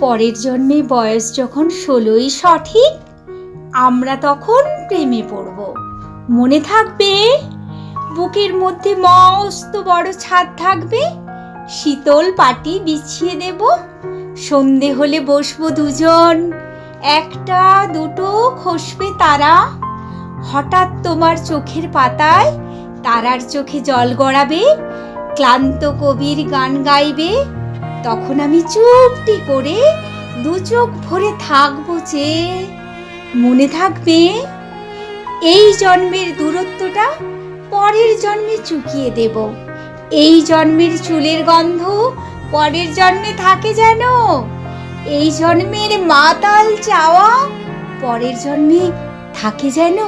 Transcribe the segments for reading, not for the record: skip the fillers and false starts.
পরের জন্মে বয়স যখন 16ই সঠিক, আমরা তখন প্রেমে পড়ব। মনে থাকবে? বুকের মধ্যে মস্ত বড় ছাদ থাকবে, শীতল পাটি বিছিয়ে দেব, সন্ধে হলে বসবো দুজন, একটা দুটো খসবে তারা, হঠাৎ তোমার চোখের পাতায় তারার চোখে জল গড়াবে, ক্লান্ত কবির গান গাইবে, তখন আমি চুপটি করে দু চোখ ভরে থাকবো যে। মনে থাকবে? এই জন্মের দূরত্বটা পরের জন্মে চুকিয়ে দেব, এই জন্মের চুলের গন্ধ পরের জন্মে থাকে যেন, এই জন্মের মাতাল চাওয়া পরের জন্মে থাকে যেন।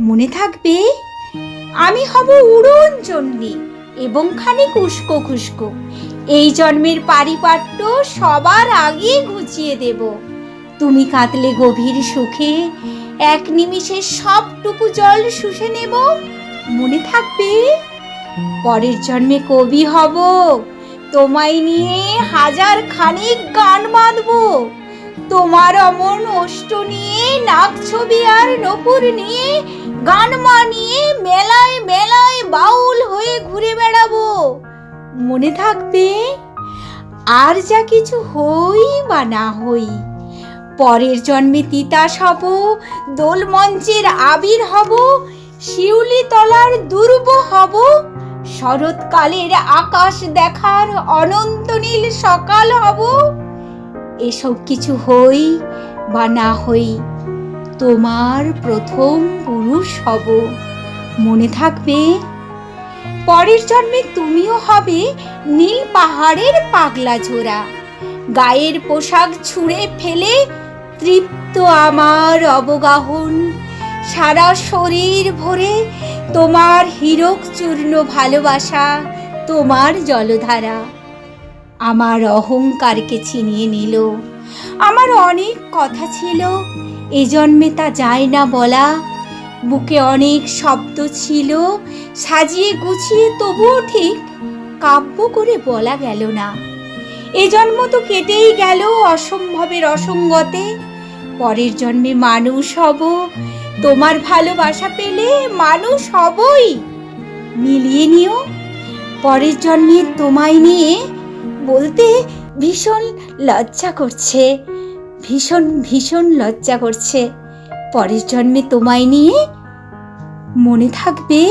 মনে থাকবে? আমি হব উড়ন চণ্ডী এবং খানিক উস্কো খুস্কো, এই জন্মের পারিপাট্য সবার আগে ঘুচিয়ে দেব। তুমি কাঁদলে গভীর সুখে এক নিমিষে সবটুকু জল শুষে নেব। মনে থাকবে? পরের জন্মে কবি হব, তোমায় নিয়ে হাজার খানিক গান বাঁধব, তোমার অমন ওষ্ঠ নিয়ে, নাক ছবি আর নপুর নিয়ে, গান মানিয়ে মেলায় মেলায় বাউল হয়ে ঘুরে বেড়াবো। মনে থাকবে? আর যা কিছু হই বা না হই, পরের জন্মে তিতাস হব, দোল মঞ্চের আবির হব, শিউলি তলার দুর্ব হব, শরৎকালের আকাশ দেখার অনন্ত নীল সকাল হব। এসব কিছু হই বা না হই, তোমার প্রথম পুরুষ হব। মনে থাকবে? পরের জন্মে তুমিও হবে নীল পাহাড়ের পাগলা ঝোরা, গায়ের পোশাক ছুঁড়ে ফেলে তৃপ্ত আমার অবগাহন, সারা শরীর ভরে তোমার হীরক চূর্ণ ভালোবাসা, তোমার জলধারা আমার অহংকারকে ছিনিয়ে নিল। আমার অনেক কথা ছিল, এ জন্মে তা যায় না বলা, বুকে অনেক শব্দ ছিল সাজিয়ে গুছিয়ে, তবুও ঠিক কাব্য করে বলা গেল না। এ জন্ম তো কেটেই গেল অসম্ভবের অসঙ্গতে, পরের জন্মে মানুষ হব, তোমার ভালোবাসা পেলে মানুষ হবই। মিলিয়ে নিও। পরের জন্মে তোমায় নিয়ে বলতে ভীষণ লজ্জা করছে, ভীষণ ভীষণ লজ্জা করছে। পরের জন্মে তোমায় নিয়ে। মনে থাকবে?